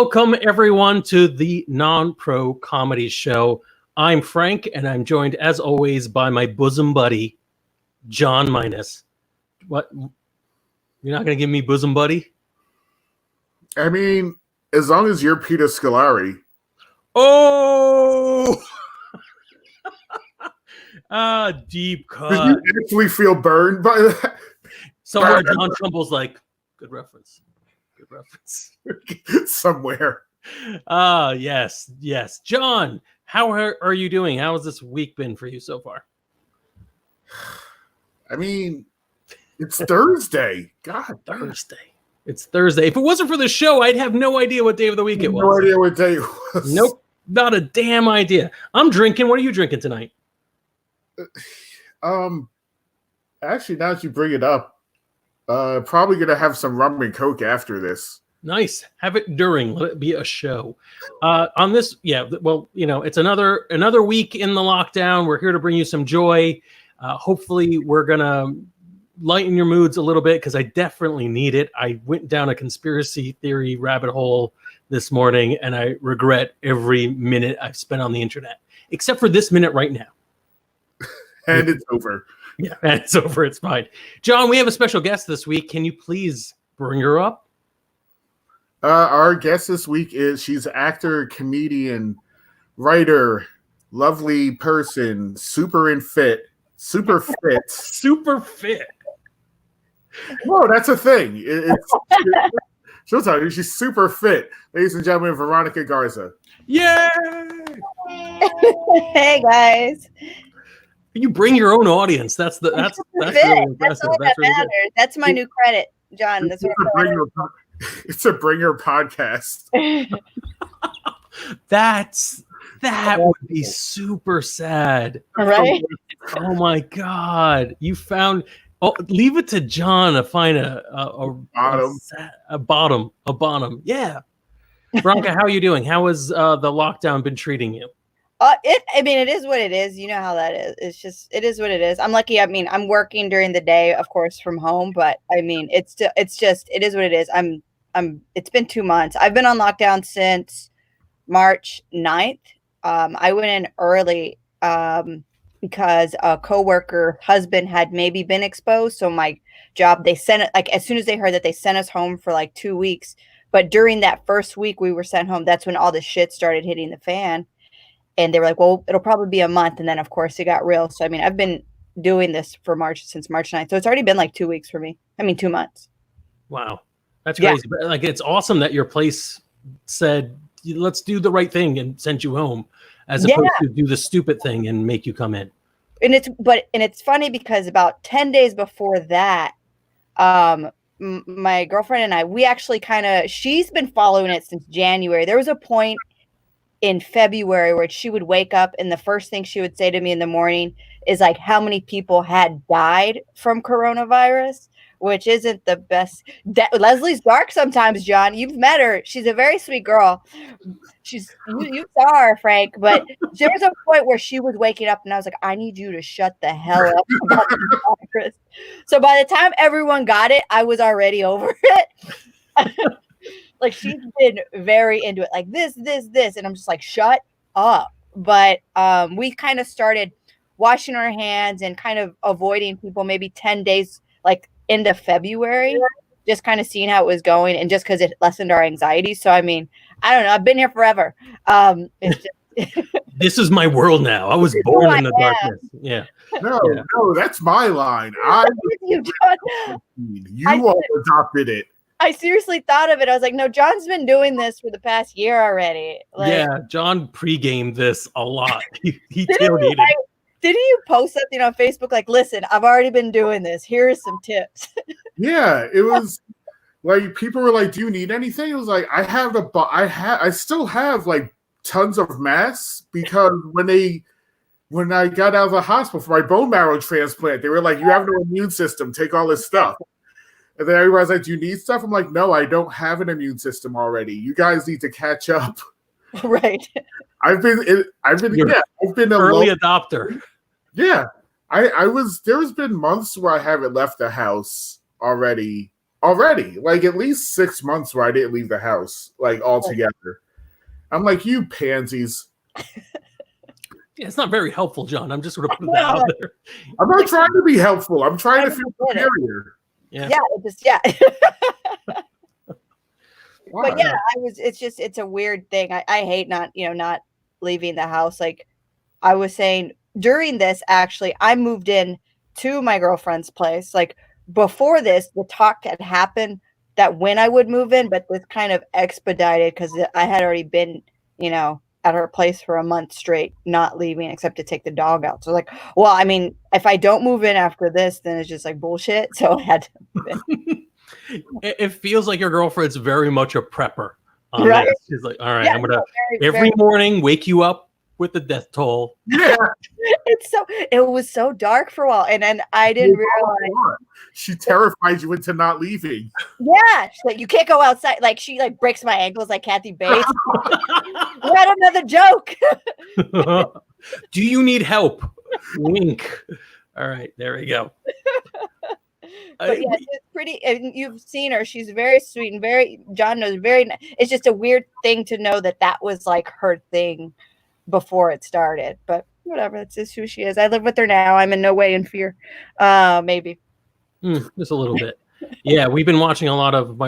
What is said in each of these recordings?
Welcome, everyone, to the Non-Pro Comedy Show. I'm Frank, and I'm joined, as always, by my bosom buddy, John Minus. What? You're not going to give me bosom buddy? I mean, as long as you're Peter Scolari. Oh! Deep cut. Did you actually feel burned by that? Somewhere John Trumbull's like, good reference. Good reference. Somewhere. Yes. John, how are you doing? How has this week been for you so far? I mean, it's Thursday. God, Thursday. It's Thursday. If it wasn't for the show, I'd have no idea what day of the week it was. No idea what day it was. Nope, not a damn idea. I'm drinking. What are you drinking tonight? Actually, now that you bring it up, probably gonna have some rum and coke after this. Nice. Have it during. Let it be a show. On this, well, it's another week in the lockdown. We're here to bring you some joy. Hopefully, we're gonna lighten your moods a little bit because I definitely need it. I went down a conspiracy theory rabbit hole this morning, and I regret every minute I've spent on the internet, except for this minute right now. And it's over. Yeah, and it's over. It's fine. John, we have a special guest this week. Can you please bring her up? Our guest this week she's actor, comedian, writer, lovely person, super fit. Super fit. Whoa, that's a thing. She'll tell you she's super fit. Ladies and gentlemen, Veronica Garza. Yay! Hey guys. You bring your own audience. That's really impressive. That's all that matters. That's my new credit, John. That's what it's a bringer podcast. That would be super sad. Right? Oh my God. You found leave it to John to find a bottom. Yeah. Veronica, how are you doing? How has the lockdown been treating you? It is what it is. You know how that is. It is what it is. I'm lucky. I mean, I'm working during the day, of course, from home, but I mean, it is what it is. It's been 2 months. I've been on lockdown since March 9th. I went in early because a coworker husband had maybe been exposed. So my job, they sent it as soon as they heard that, they sent us home for 2 weeks. But during that first week we were sent home, that's when all the shit started hitting the fan. And they were like, well, it'll probably be a month. And then of course it got real. So, I mean, I've been doing this since March 9th. So it's already been 2 weeks for me. 2 months. Wow. That's crazy. Yeah. But it's awesome that your place said, let's do the right thing and send you home, as opposed to do the stupid thing and make you come in. And it's funny because about 10 days before that, my girlfriend and I, we actually she's been following it since January. There was a point in February where she would wake up and the first thing she would say to me in the morning is how many people had died from coronavirus, which isn't the best. Leslie's dark sometimes, John. You've met her. She's a very sweet girl. You saw her, Frank, but there was a point where she was waking up and I was like, I need you to shut the hell up about the virus. So by the time everyone got it, I was already over it. She's been very into it, this. And I'm just shut up. But we kind of started washing our hands and kind of avoiding people maybe 10 days, into February, just kind of seeing how it was going. And just because it lessened our anxiety. So, I mean, I don't know. I've been here forever. This is my world now. I was born in the darkness. Yeah. No, that's my line. You all adopted it. I seriously thought of it. I was like, no, John's been doing this for the past year already. John pre-gamed this a lot. He tailgated. Didn't you post something on Facebook listen, I've already been doing this. Here are some tips. Yeah, it was people were like, do you need anything? It was I still have tons of masks because when I got out of the hospital for my bone marrow transplant, they were like, you have no immune system, take all this stuff. And then everybody's like, do you need stuff? I'm like, no, I don't have an immune system already. You guys need to catch up. Right. I've been an early adopter. Yeah. There's been months where I haven't left the house already already, like at least 6 months where I didn't leave the house, like altogether. I'm like, you pansies. Yeah, it's not very helpful, John. I'm just sort of putting that out there. I'm not trying to be helpful. I'm trying to feel superior. Yeah. But yeah, it's a weird thing. I hate not leaving the house. Like I was saying during this, actually, I moved in to my girlfriend's place. Like before this, the talk had happened that when I would move in, but this kind of expedited because I had already been, at her place for a month straight, not leaving except to take the dog out. So like, well, I mean, if I don't move in after this, then it's just like bullshit. So I had to move in. It feels like your girlfriend's very much a prepper. Right. This. She's like, all right, I'm going to every morning wake you up with the death toll. Yeah. It was so dark for a while. And then I didn't realize. She terrified you into not leaving. Yeah. She's like, you can't go outside. Like she like breaks my ankles like Kathy Bates. We had another joke. Do you need help? Wink. All right, there we go. But yeah, she's pretty, and you've seen her. She's very sweet and John knows it's just a weird thing to know that was like her thing before it started. But whatever, that's just who she is. I live with her now. I'm in no way in fear. Maybe. Just a little bit. Yeah, my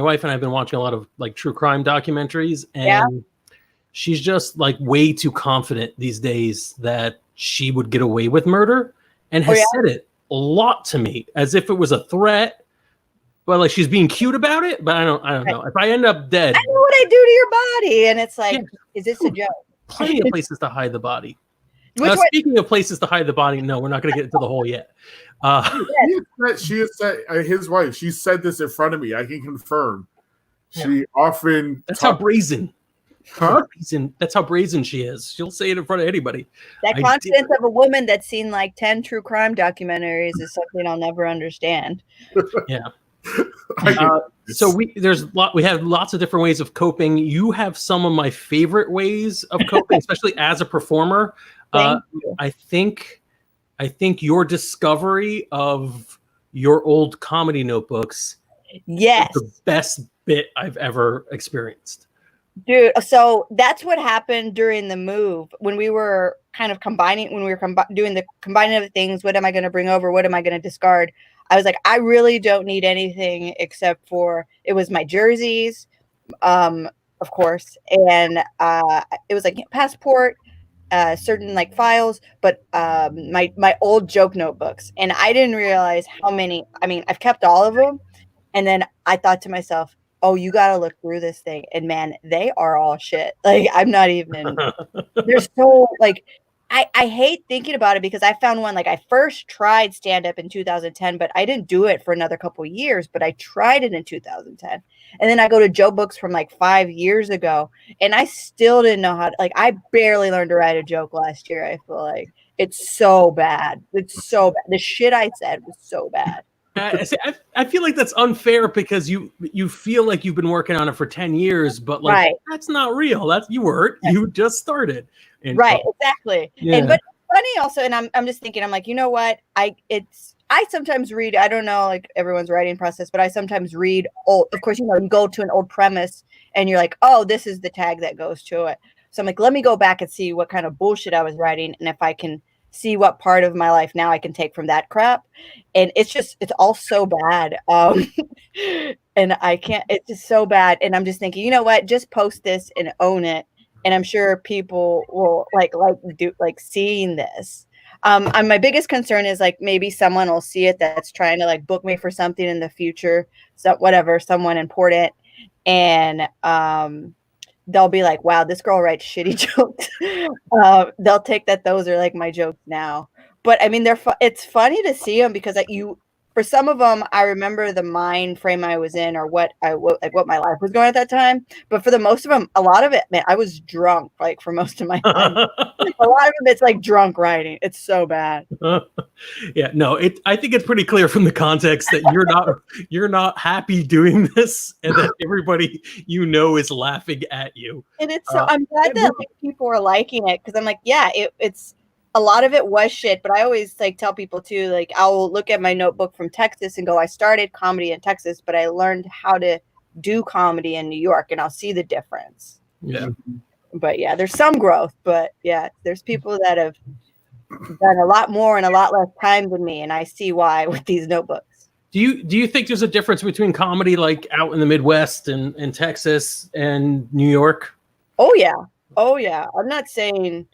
wife and I have been watching a lot of like true crime documentaries, and she's just like way too confident these days that she would get away with murder, and has said it a lot to me as if it was a threat, but like she's being cute about it. But I don't know. If I end up dead, I know what I do to your body, and it's like, is this a joke? Plenty of places to hide the body. Speaking of places to hide the body, no, we're not going to get into the hole yet. She has said, his wife, she said this in front of me. I can confirm. She often. That's how brazen. Huh? That's how brazen she is. She'll say it in front of anybody. That confidence of a woman that's seen like 10 true crime documentaries is something I'll never understand. Yeah. So we have lots of different ways of coping. You have some of my favorite ways of coping, especially as a performer. I think your discovery of your old comedy notebooks is the best bit I've ever experienced. Dude, so that's what happened during the move when we were kind of combining doing the combining of things. What am I going to bring over? What am I going to discard? I was like, I really don't need anything except for it was my jerseys, of course, and it was like passport, certain like files, but my old joke notebooks, and I didn't realize how many. I mean, I've kept all of them, and then I thought to myself, oh, you got to look through this thing, and man, they are all shit. Like I'm not even. They're so like. I hate thinking about it because I found one, like I first tried stand-up in 2010, but I didn't do it for another couple of years, but I tried it in 2010. And then I go to joke books from like 5 years ago, and I still didn't know how to, like, I barely learned to write a joke last year. I feel like it's so bad. It's so bad. The shit I said was so bad. I feel like that's unfair because you feel like you've been working on it for 10 years, but like that's not real. You just started. And, right, exactly. Yeah. And but funny also, and I'm just thinking, I'm like, you know what? I sometimes read, I don't know like everyone's writing process, but I sometimes read old, of course, you go to an old premise and you're like, oh, this is the tag that goes to it. So I'm like, let me go back and see what kind of bullshit I was writing, and if I can see what part of my life now I can take from that crap. And it's all so bad. And I can't, it's just so bad. And I'm just thinking, you know what, just post this and own it. And I'm sure people will like seeing this. My biggest concern is like maybe someone will see it that's trying to like book me for something in the future. So whatever, someone important. And they'll be like, wow, this girl writes shitty jokes. They'll take that those are like my jokes now. But I mean, it's funny to see them because for some of them, I remember the mind frame I was in or what my life was going at that time. But for the most of them, a lot of it, man, I was drunk like for most of my time. A lot of them, it's like drunk writing. It's so bad. Yeah, no, I think it's pretty clear from the context that you're not happy doing this, and that everybody is laughing at you. And it's so I'm glad that like, people are liking it because I'm like, yeah, it's. a lot of it was shit, but I always like tell people too, like I'll look at my notebook from Texas and go, I started comedy in Texas, but I learned how to do comedy in New York, and I'll see the difference. Yeah. But yeah, there's some growth, but yeah, there's people that have done a lot more in a lot less time than me, and I see why with these notebooks. Do you think there's a difference between comedy like out in the Midwest and Texas and New York? Oh yeah. I'm not saying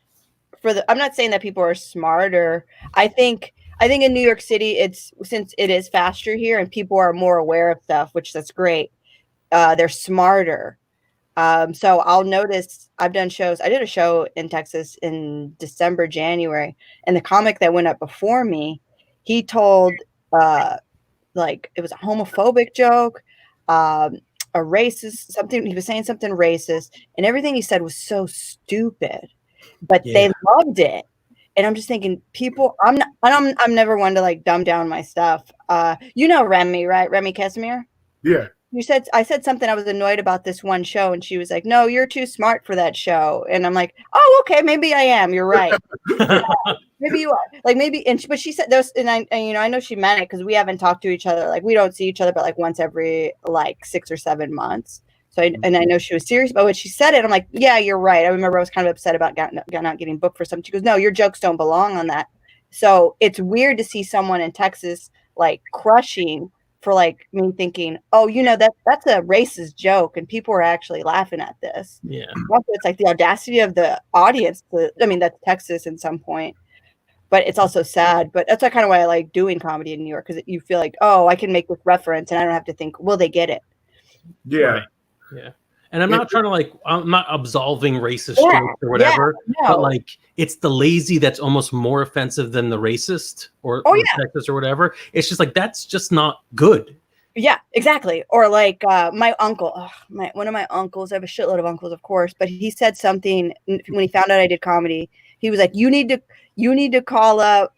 that people are smarter. I think in New York City, since it is faster here and people are more aware of stuff, which that's great. They're smarter. So I'll notice I've done shows. I did a show in Texas in December, January, and the comic that went up before me, he told like it was a homophobic joke, a racist something. He was saying something racist, and everything he said was so stupid, but they loved it. And I'm just thinking, people. I'm never one to like dumb down my stuff. You know Remy, right? Remy Casimir. Yeah. I said something I was annoyed about this one show, and she was like, "No, you're too smart for that show." And I'm like, "Oh, okay, maybe I am. You're right. Maybe you are. Like maybe." But she said those, and I know she meant it because we haven't talked to each other. Like we don't see each other, but like once every like 6 or 7 months. So I know she was serious, but when she said it, I'm like, "Yeah, you're right." I remember I was kind of upset about not getting booked for something. She goes, "No, your jokes don't belong on that." So it's weird to see someone in Texas like crushing. For like me thinking, oh, that's a racist joke, and people are actually laughing at this. Yeah, also, it's like the audacity of the audience. That's Texas in some point, but it's also sad. But that's kind of why I like doing comedy in New York, because you feel like, oh, I can make this reference, and I don't have to think, will they get it? Yeah, right. Yeah. And I'm not trying to I'm not absolving racist jokes or whatever, but like it's the lazy that's almost more offensive than the racist or sexist or whatever. It's just like, that's just not good. Yeah, exactly. Or like my uncle, one of my uncles, I have a shitload of uncles, of course, but he said something when he found out I did comedy. He was like, you need to call up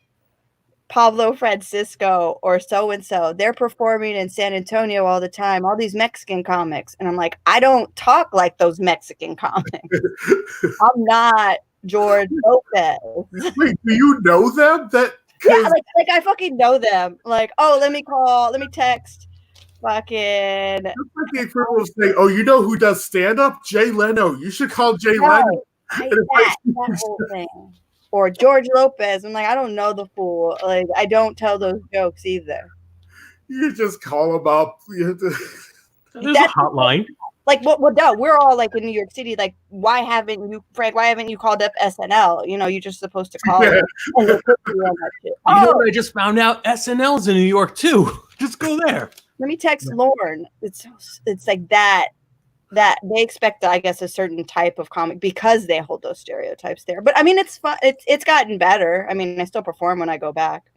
Pablo Francisco or so-and-so. They're performing in San Antonio all the time, all these Mexican comics. And I'm like, I don't talk like those Mexican comics. I'm not George Lopez. Wait, do you know them? Yeah, like I fucking know them. Like, oh, let me text fucking. That's like people say, oh, you know who does stand-up? Jay Leno. You should call Jay Leno. That whole thing. Or George Lopez. I'm like, I don't know the fool. Like, I don't tell those jokes either. You just call them up. There's a hotline. Like, well, no, we're all like in New York City. Like, why haven't you called up SNL? You're just supposed to call it. And they put you on that shit. You know what I just found out? SNL's in New York too. Just go there. Let me text Lauren. It's like that they expect, I guess, a certain type of comic because they hold those stereotypes there. But I mean, it's fun. It's gotten better. I mean, I still perform when I go back.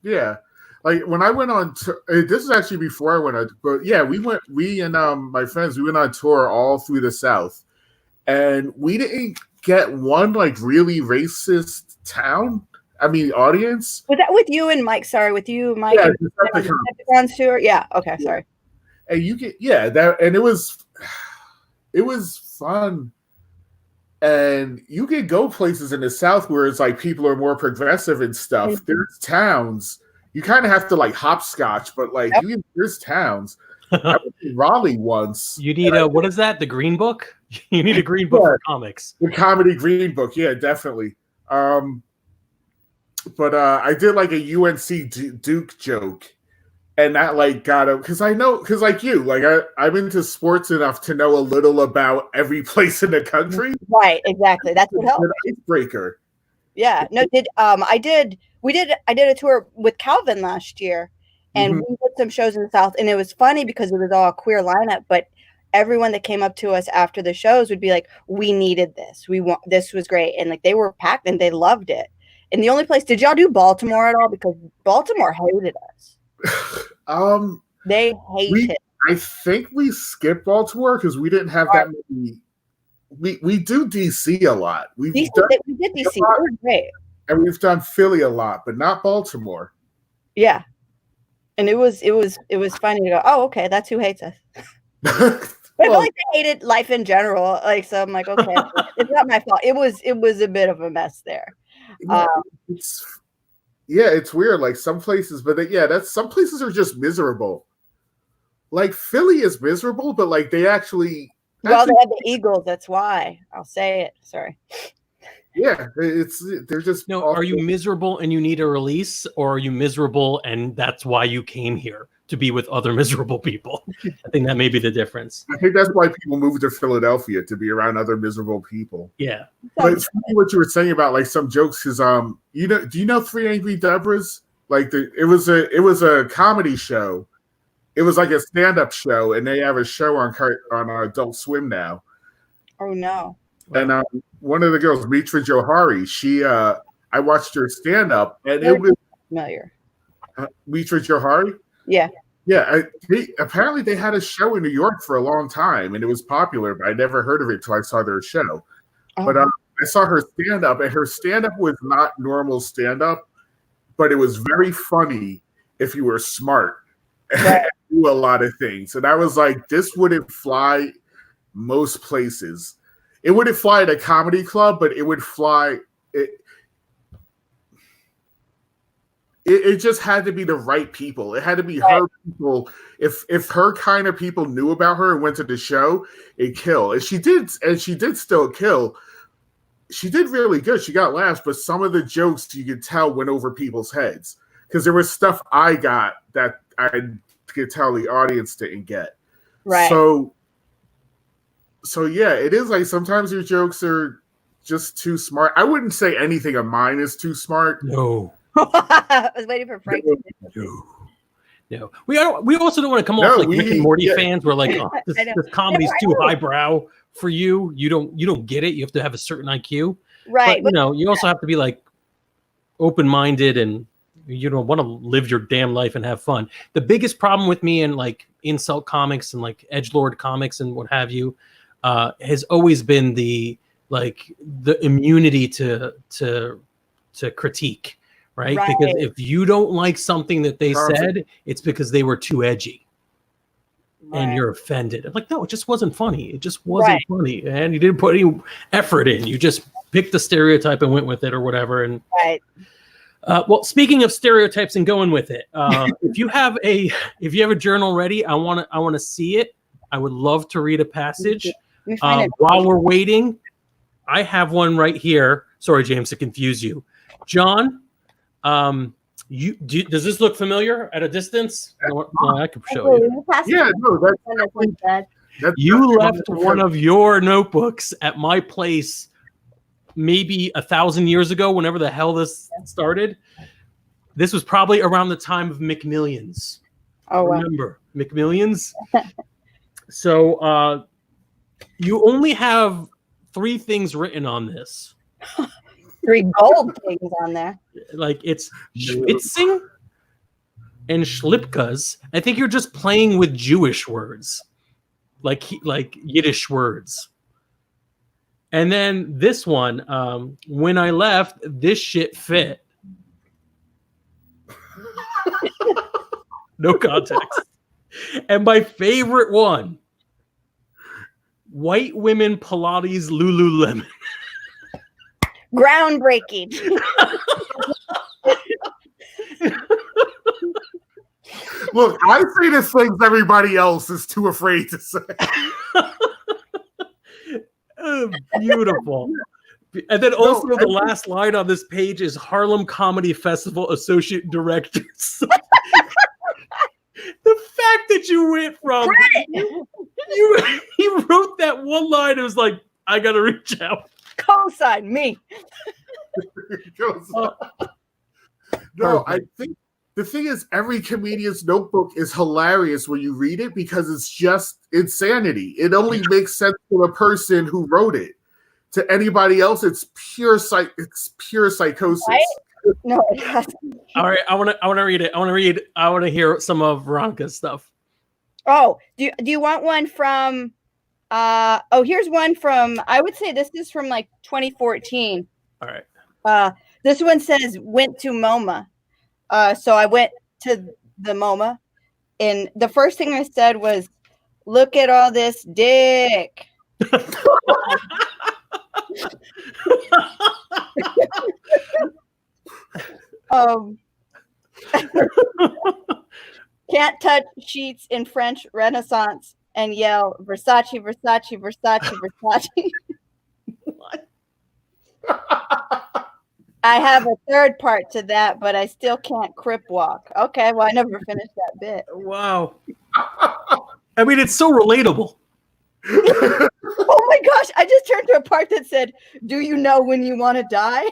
Yeah. Like when I went on, this is actually before I went on, but yeah, we and my friends, we went on tour all through the South, and we didn't get one like really racist town. I mean, audience. Was that with you and Mike? Sorry, with you, Mike. Yeah, on tour. Yeah. Okay. Yeah. Sorry. And you get and it was fun. And you can go places in the South where it's like people are more progressive and stuff. Mm-hmm. There's towns. You kind of have to like hopscotch, but like there's towns. I was in Raleigh once. You need what is that? The Green Book? You need a Green Book for comics. The comedy Green Book, yeah, definitely. But I did like a UNC Duke joke, and that like got him because like you, like I'm into sports enough to know a little about every place in the country. Right, exactly. That's what helped. Icebreaker. Yeah. No, I did a tour with Calvin last year, and we did some shows in the South, and it was funny because it was all a queer lineup, but everyone that came up to us after the shows would be like, we needed this. This was great. And like they were packed and they loved it. And the only place, did y'all do Baltimore at all? Because Baltimore hated us. They hated. I think we skipped Baltimore because we didn't have that many. We do DC a lot. We did DC. It was great. And we've done Philly a lot, but not Baltimore. Yeah. And it was funny to go, oh, okay, that's who hates us. But I feel like they hated life in general. Like, so I'm like, okay, it's not my fault. It was a bit of a mess there. It's weird. Like some places, but some places are just miserable. Like Philly is miserable, but like they actually they have the Eagles. That's why I'll say it. Sorry. Yeah, they're just. No, are you miserable and you need a release, or are you miserable and that's why you came here to be with other miserable people? I think that may be the difference. I think that's why people move to Philadelphia, to be around other miserable people. Yeah, but it's funny what you were saying about like some jokes, because do you know Three Angry Debras? Like it was a comedy show. It was like a stand-up show, and they have a show on Adult Swim now. Oh no! And one of the girls, Mitra Johari, I watched her stand-up, and it was familiar. Mitra Johari? Yeah. Yeah. Apparently they had a show in New York for a long time, and it was popular, but I never heard of it until I saw their show. Oh. But I saw her stand-up, and her stand-up was not normal stand-up, but it was very funny if you were smart and do a lot of things. And I was like, this wouldn't fly most places. It wouldn't fly at a comedy club, but it would fly. It just had to be the right people. It had to be her people. If her kind of people knew about her and went to the show, it killed. And she did still kill. She did really good. She got laughs, but some of the jokes you could tell went over people's heads, because there was stuff I got that I could tell the audience didn't get. Right. So yeah, it is like sometimes your jokes are just too smart. I wouldn't say anything of mine is too smart. No. I was waiting for Frank. No. We also don't want to come off like Rick and Morty fans. We're like, oh, this comedy's too highbrow for you. You don't get it. You have to have a certain IQ. Right. But, you also have to be like open-minded, and you don't want to live your damn life and have fun. The biggest problem with me and like insult comics and like edgelord comics and what have you has always been the immunity to critique. Right? Because if you don't like something that they said, it's because they were too edgy. Right. And you're offended. I'm like, no, it just wasn't funny. It just wasn't funny. And you didn't put any effort in. You just picked the stereotype and went with it or whatever. And well, speaking of stereotypes and going with it, if you have a journal ready, I want to see it. I would love to read a passage. While we're waiting, I have one right here. Sorry, James, to confuse you. John, does this look familiar at a distance? I can show you. Yeah, no, that's you left one of your notebooks at my place maybe 1,000 years ago, whenever the hell this started. This was probably around the time of McMillions. Oh, wow. Remember McMillions? So you only have 3 things written on this. 3 gold things on there. Like it's schwitzing and schlipkas. I think you're just playing with Jewish words, like Yiddish words. And then this one, when I left, this shit fit. No context. And my favorite one, white women Pilates Lululemon. Groundbreaking. Look, I say the things everybody else is too afraid to say. Oh, beautiful. And then also the last line on this page is Harlem Comedy Festival Associate Director. So, the fact that you went from you wrote that one line, it was like, I gotta reach out. Co-sign me. No, I think the thing is, every comedian's notebook is hilarious when you read it, because it's just insanity. It only makes sense to the person who wrote it. To anybody else, it's pure psychosis. Right? No, it hasn't. All right, I want to read it. I want to hear some of Veronica's stuff. Oh, do you want one from? Here's one from. I would say this is from like 2014. All right. This one says went to MoMA. So I went to the MoMA, and the first thing I said was, "Look at all this dick." Can't touch sheets in French Renaissance and yell Versace, Versace, Versace, Versace. What? I have a third part to that, but I still can't crip walk. Okay, well, I never finished that bit. Wow. I mean, it's so relatable. Oh my gosh, I just turned to a part that said, "Do you know when you want to die?"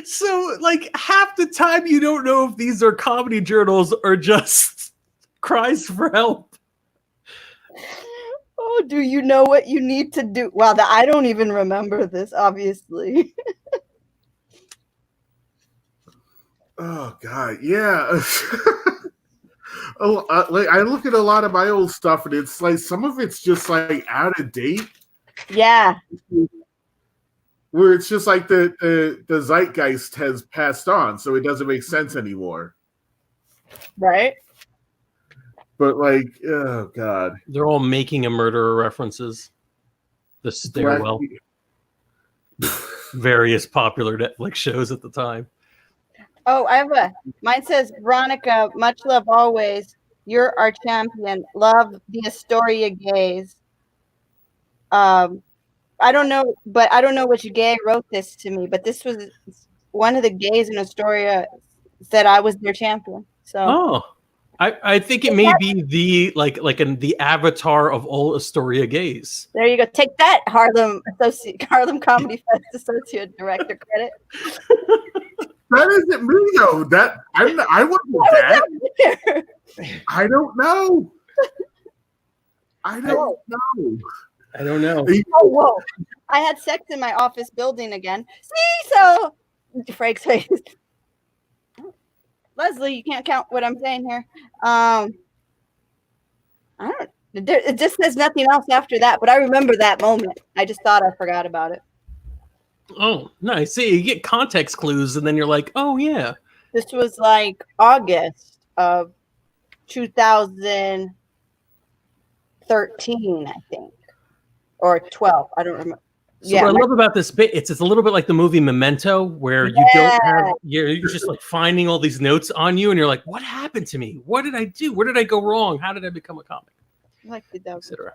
So, like, half the time you don't know if these are comedy journals or just cries for help. Oh, do you know what you need to do? Wow, I don't even remember this, obviously. Oh God, yeah. Like I look at a lot of my old stuff, and it's like some of it's just like out of date. Yeah. Where it's just like the zeitgeist has passed on, so it doesn't make sense anymore. Right. But like, oh God, They're all Making a Murderer references. The Stairwell. Various popular Netflix shows at the time. Oh, mine says, Veronica, much love always. You're our champion. Love the Astoria gays. I don't know which gay wrote this to me, but this was one of the gays in Astoria said I was their champion. So I think it may be the avatar of all Astoria gays. There you go. Take that, Harlem Comedy Fest associate director credit. That isn't me though. I wasn't that. I don't know. I don't know. Oh, whoa. I had sex in my office building again. See, so Frank's face. Leslie, you can't count what I'm saying here. It just says nothing else after that, but I remember that moment. I just thought I forgot about it. Oh, nice. See, you get context clues, and then you're like, oh, yeah. This was like August of 2013, I think. Or 12. I don't remember. So what I love about this bit, it's a little bit like the movie Memento, where you don't have, you're just like finding all these notes on you, and you're like, what happened to me? What did I do? Where did I go wrong? How did I become a comic?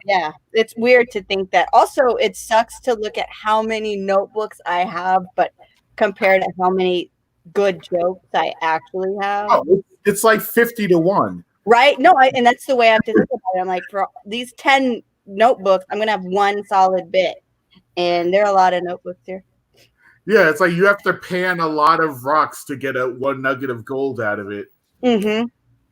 Yeah, it's weird to think that. Also, it sucks to look at how many notebooks I have, but compared to how many good jokes I actually have. Oh, it's like 50-1. Right? No, and that's the way I have to think about it. I'm like, for these 10 notebooks, I'm going to have one solid bit. And there are a lot of notebooks here. Yeah, it's like you have to pan a lot of rocks to get one nugget of gold out of it. Mm-hmm.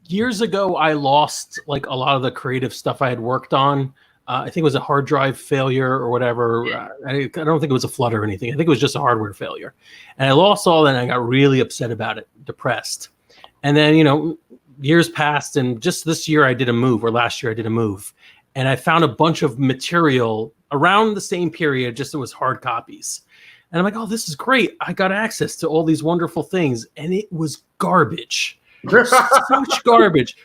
Years ago, I lost like a lot of the creative stuff I had worked on. I think it was a hard drive failure or whatever. I don't think it was a flood or anything. I think it was just a hardware failure. And I lost all that, and I got really upset about it, depressed. And then, years passed, and just this year I did a move, or last year I did a move. And I found a bunch of material around the same period, just it was hard copies. And I'm like, oh, this is great. I got access to all these wonderful things. And it was garbage. Such garbage.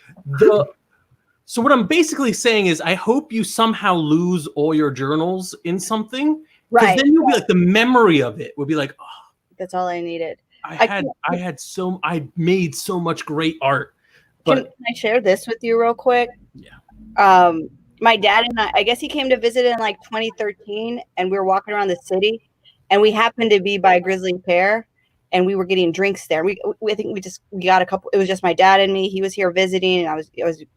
So what I'm basically saying is I hope you somehow lose all your journals in something. Right. Then you'll be like, the memory of it would be like, oh, that's all I needed. I made so much great art. But can I share this with you real quick? Yeah. My dad and I guess he came to visit in like 2013, and we were walking around the city, and we happened to be by Grizzly Pear, and we were getting drinks there. We got a couple. It was just my dad and me. He was here visiting, and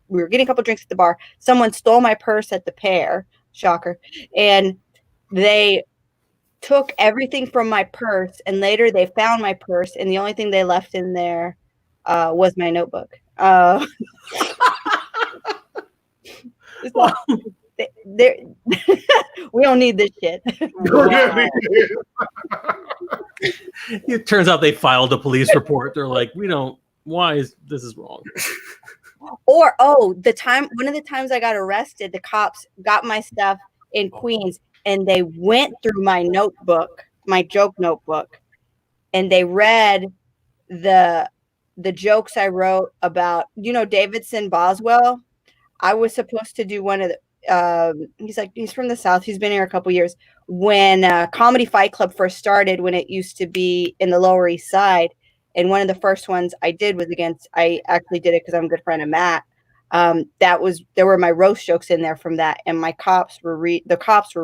we were getting a couple drinks at the bar. Someone stole my purse at the Pear, shocker, and they took everything from my purse. And later they found my purse, and the only thing they left in there was my notebook. We don't need this shit. It turns out they filed a police report. They're like, this is wrong. Or one of the times I got arrested, the cops got my stuff in Queens, and they went through my notebook, my joke notebook, and they read the jokes I wrote about, Davidson Boswell. I was supposed to do one of he's from the South. He's been here a couple years. When Comedy Fight Club first started, when it used to be in the Lower East Side, and one of the first ones I did was I actually did it because I'm a good friend of Matt. There were my roast jokes in there from that, and the cops were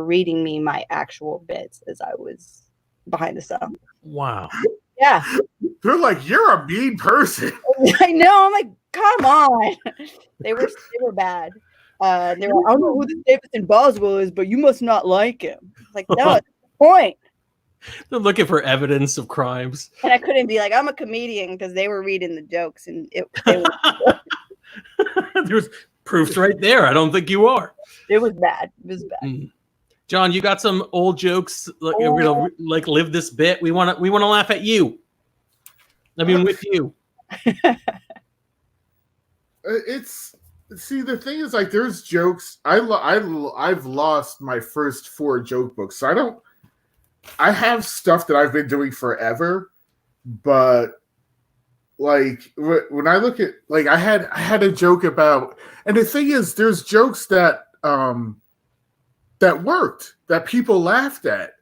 reading me my actual bits as I was behind the sound. Wow. Yeah. They're like, you're a mean person. I know. I'm like, come on. They were bad. They were, I don't know who this Davidson Boswell is, but you must not like him. Like, no, that's the point. They're looking for evidence of crimes. And I couldn't be like, I'm a comedian, because they were reading the jokes, and it There's proofs right there. I don't think you are. it was bad. It was bad. John, you got some old jokes. Like, we're gonna live this bit. We want to laugh at you. I mean, with you. The thing is, like, there's jokes. I've lost my first 4 joke books, so I have stuff that I've been doing forever, but like when I look at, like, I had a joke about, and the thing is, there's jokes that worked, that people laughed at.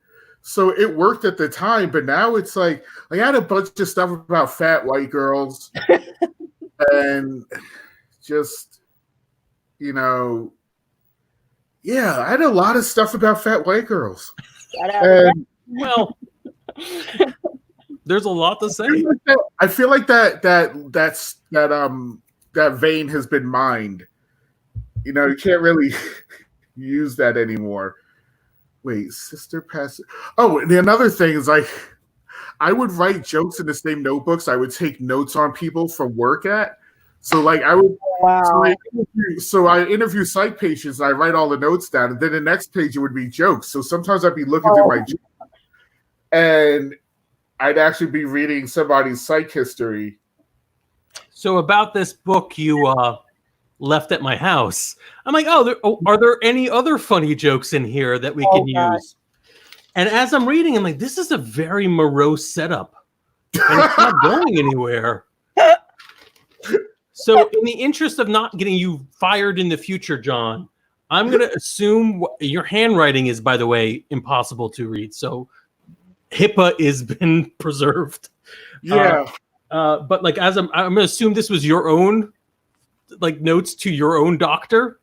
So it worked at the time, but now it's like I had a bunch of stuff about fat white girls and just, I had a lot of stuff about fat white girls. And, well, there's a lot to say. I feel like that vein has been mined. You can't really use that anymore. Wait, sister pass. Oh, and another thing is, like, I would write jokes in the same notebooks I would take notes on people from work at. So, like, I would. Wow. So I interview psych patients. And I write all the notes down, and then the next page it would be jokes. So sometimes I'd be looking through my jokes, and I'd actually be reading somebody's psych history. So about this book you left at my house, I'm like, are there any other funny jokes in here that we can use? And as I'm reading, I'm like, this is a very morose setup, and it's not going anywhere. So in the interest of not getting you fired in the future, John, I'm going to assume your handwriting is, by the way, impossible to read. So HIPAA has been preserved. Yeah. But like, I'm going to assume this was your own, like, notes to your own doctor.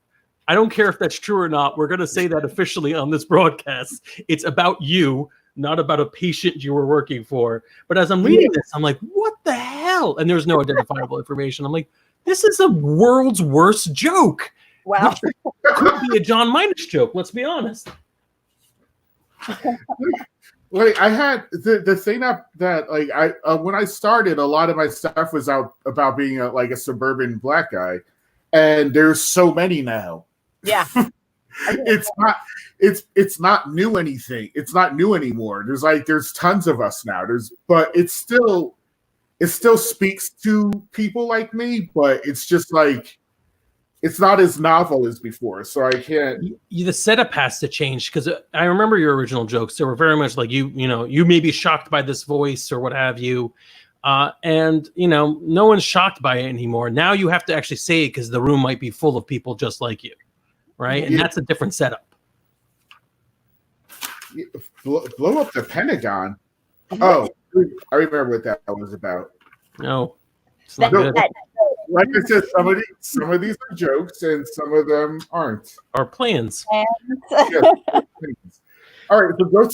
I don't care if that's true or not. We're going to say that officially on this broadcast. It's about you, not about a patient you were working for. But as I'm reading this, I'm like, what the hell? And there's no identifiable information. I'm like, this is the world's worst joke. Wow. Which could be a John Minas joke, let's be honest. Like, I had the thing that like, I when I started, a lot of my stuff was about being a suburban black guy, and there's so many now. Yeah. It's not new anything. It's not new anymore. There's tons of us now. But it still speaks to people like me, but it's just like, it's not as novel as before. So I can't. The setup has to change, because I remember your original jokes. They were very much like, you may be shocked by this voice or what have you. And no one's shocked by it anymore. Now you have to actually say it because the room might be full of people just like you. Right. And that's a different setup. Blow up the Pentagon. Oh, I remember what that was about. No, it's not good. Like I said, some of these are jokes and some of them aren't. Our plans. Yeah. All right, so go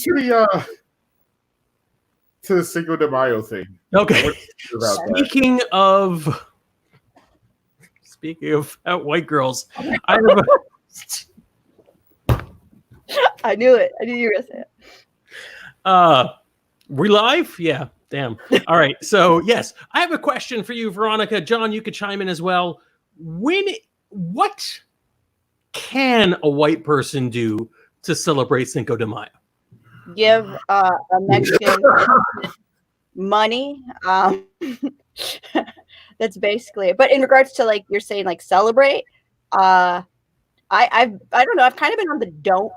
to the Cinco de Mayo thing. Okay. Speaking of white girls, I have I knew it. I knew you were going to say it. We live? Yeah. Damn. All right. So yes, I have a question for you, Veronica. John, you could chime in as well. What can a white person do to celebrate Cinco de Mayo? Give a Mexican money. That's basically it. But in regards to, like, you're saying, like, celebrate, I don't know. I've kind of been on the don't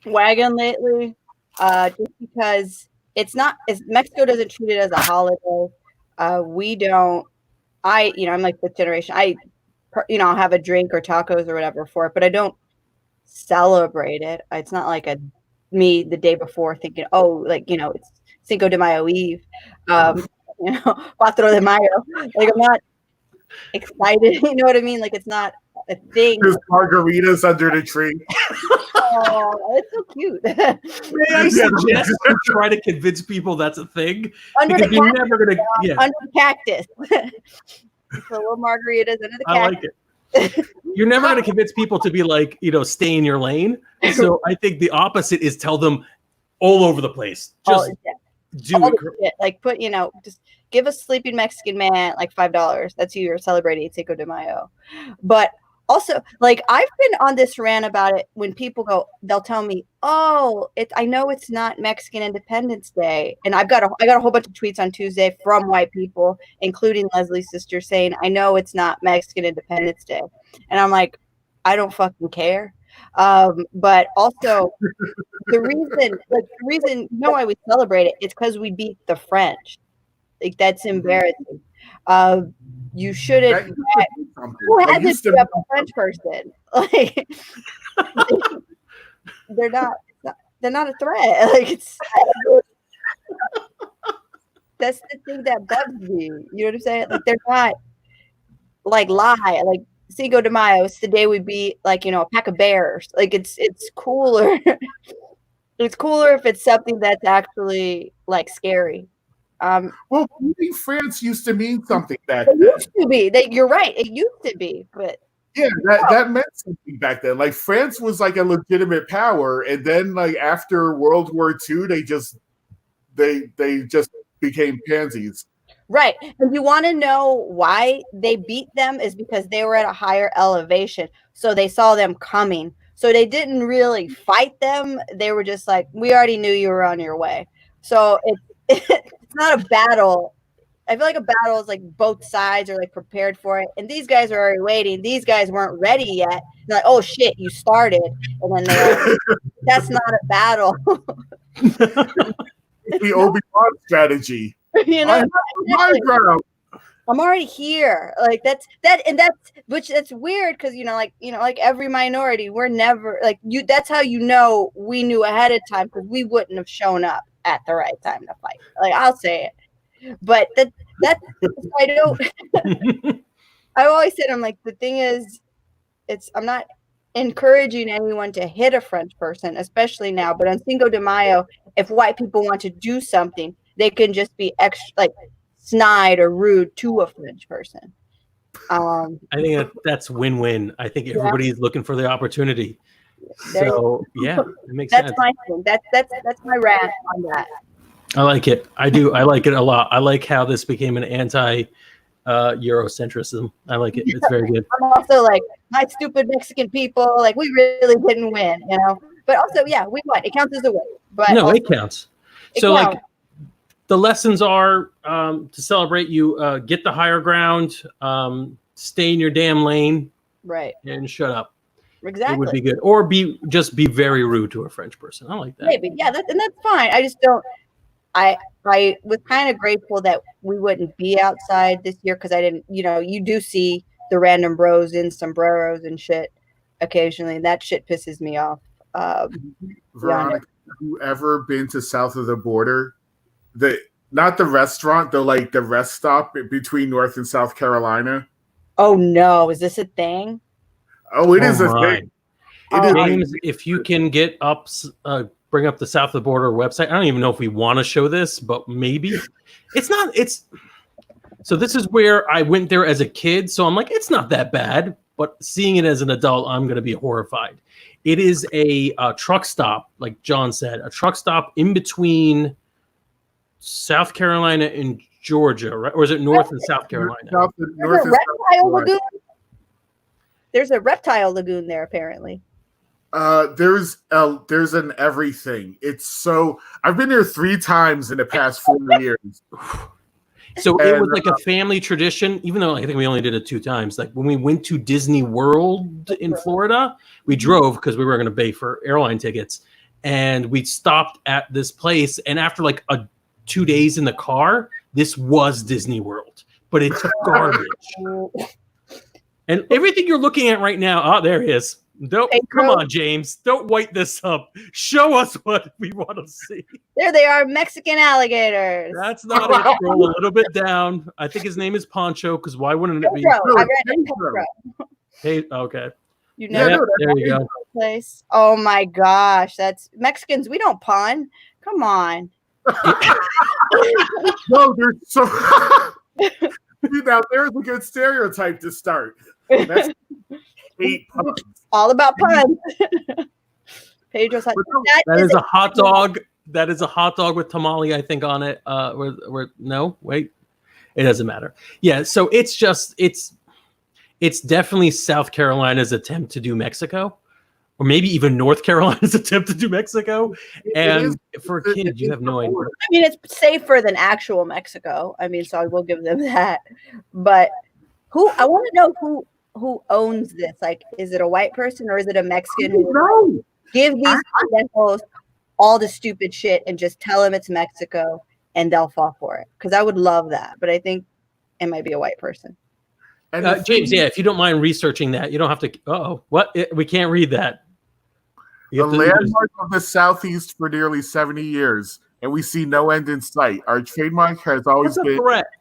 wagon lately, just because Mexico doesn't treat it as a holiday. We don't. I'm like fifth generation. I'll have a drink or tacos or whatever for it, but I don't celebrate it. It's not like me the day before thinking, oh, like, it's Cinco de Mayo Eve, 4 de Mayo. Like, I'm not excited. You know what I mean? Like, it's not a thing. There's margaritas under the tree. Oh, it's so cute. May I suggest you try to convince people that's a thing? Under because the you're cactus, never gonna. under the cactus. So little margaritas under the cactus. I like it. You're never going to convince people to be like, stay in your lane. So I think the opposite is tell them all over the place. Just do all it. Like just give a sleeping Mexican man like $5. That's who you're celebrating Cinco de Mayo. But also, like, I've been on this rant about it when people they'll tell me, oh, I know it's not Mexican Independence Day. And I got a whole bunch of tweets on Tuesday from white people, including Leslie's sister, saying, I know it's not Mexican Independence Day. And I'm like, I don't fucking care. But also the reason why we celebrate it, it's because we beat the French. Like, that's embarrassing. You shouldn't. Who hasn't beat up a French person? Like, they're not a threat. Like, that's the thing that bugs me. You know what I'm saying? Like, they're not like lie. Like, Cinco de Mayo, it's the day we beat, like, a pack of bears. Like, it's cooler. It's cooler if it's something that's actually like scary. Well, beating France used to mean something back then. It used to be. You're right. It used to be, but yeah, that meant something back then. Like, France was like a legitimate power, and then like after World War II, they just became pansies. Right. And you want to know why they beat them is because they were at a higher elevation, so they saw them coming. So they didn't really fight them. They were just like, we already knew you were on your way. So it's not a battle. I feel like a battle is like both sides are like prepared for it. And these guys are already waiting. These guys weren't ready yet. They're like, oh shit, you started. And then that's not a battle. The Obi-Wan strategy. My ground. I'm already here. Like, that's weird because like every minority, we're never like you. That's how we knew ahead of time, because we wouldn't have shown up at the right time to fight. Like, I'll say it, but that's I don't. I always said, I'm like, the thing is, I'm not encouraging anyone to hit a French person, especially now. But on Cinco de Mayo, if white people want to do something, they can just be extra like snide or rude to a French person. I think that's win-win. I think everybody's looking for the opportunity. So yeah, it makes sense. That's my thing. That's my rant on that. I like it. I do. I like it a lot. I like how this became an anti-Eurocentrism. I like it. It's very good. I'm also like, my stupid Mexican people. Like, we really didn't win, But also, yeah, we won. It counts as a win. But no, also, it counts. So like, the lessons are to celebrate. You get the higher ground. Stay in your damn lane. Right. And shut up. Exactly. It would be good. Or be very rude to a French person. I like that. Maybe. Yeah, that's fine. I just don't. I was kind of grateful that we wouldn't be outside this year, because I didn't, you do see the random bros in sombreros and shit occasionally, and that shit pisses me off. Veronica, have you ever been to south of the border? Not the restaurant, though, like the rest stop between North and South Carolina? Oh, no. Is this a thing? Oh, it is a thing. James, if you can get up, bring up the south of the border website. I don't even know if we want to show this, but maybe. So this is where I went there as a kid. So I'm like, it's not that bad. But seeing it as an adult, I'm going to be horrified. It is a truck stop, like John said, a truck stop in between South Carolina and Georgia, right? Or is it North and South Carolina? There's a reptile lagoon there, apparently. There's an everything. It's so I've been there 3 times in the past 4 years. So it was like a family tradition, even though I think we only did it 2 times. Like when we went to Disney World in Florida, we drove because we were going to pay for airline tickets, and we stopped at this place. And after like 2 days in the car, this was Disney World, but it's garbage. And everything you're looking at right now, there he is. Don't come on, James. Don't white this up. Show us what we want to see. There they are, Mexican alligators. That's not it. Scroll a little bit down. I think his name is Poncho, because why wouldn't it be? I read it. Hey, okay. You know, there you go. Place. Oh my gosh, that's Mexicans. We don't pun. Come on. No, there's so. Now there's a good stereotype to start. That's 8 puns. All about puns. Pedro's hot. That is a hot dog. That is a hot dog with tamale, I think, on it. No, wait. It doesn't matter. Yeah, so it's definitely South Carolina's attempt to do Mexico, or maybe even North Carolina's attempt to do Mexico. And for a kid, you have no idea. I mean, it's safer than actual Mexico. I mean, so I will give them that. But I want to know who owns this. Like, is it a white person or is it a Mexican who give these pendejos all the stupid shit and just tell them it's Mexico and they'll fall for it? Because I would love that. But I think it might be a white person. James, if you don't mind researching that, you don't have to. We can't read that. The landmark of the Southeast for nearly 70 years, and we see no end in sight. Our trademark has always been correct.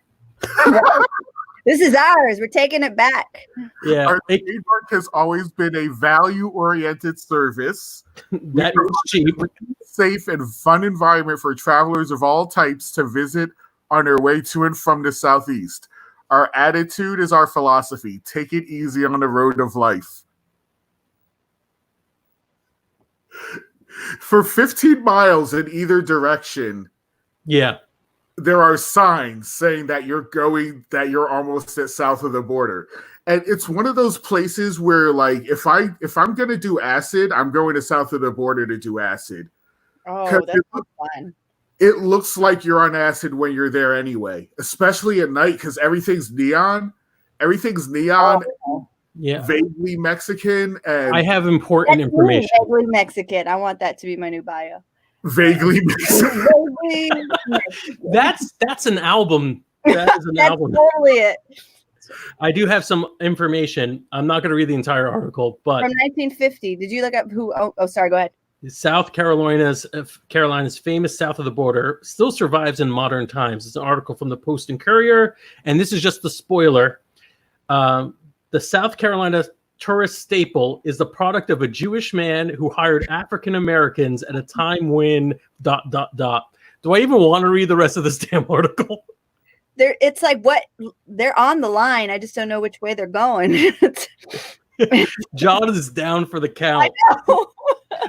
This is ours. We're taking it back. Yeah, our trademark has always been a value-oriented service that is cheap, safe, and fun environment for travelers of all types to visit on their way to and from the Southeast. Our attitude is our philosophy. Take it easy on the road of life. For 15 miles in either direction, there are signs saying that you're almost at south of the border. And it's one of those places where, like, if I'm going to do acid, I'm going to south of the border to do acid. Oh, that's fun. It looks like you're on acid when you're there anyway, especially at night because everything's neon. Vaguely Mexican. And I have important information. Vaguely Mexican. I want that to be my new bio. Vaguely Mexican. That's an album. That is an album. Totally it. I do have some information. I'm not going to read the entire article, but from 1950. Did you look up who? Oh, sorry. Go ahead. South Carolina's famous south of the border still survives in modern times. It's an article from the Post and Courier, and this is just the spoiler. The South Carolina tourist staple is the product of a Jewish man who hired African Americans at a time when ... Do I even want to read the rest of this damn article? It's like what they're on the line. I just don't know which way they're going. John is down for the count. I know.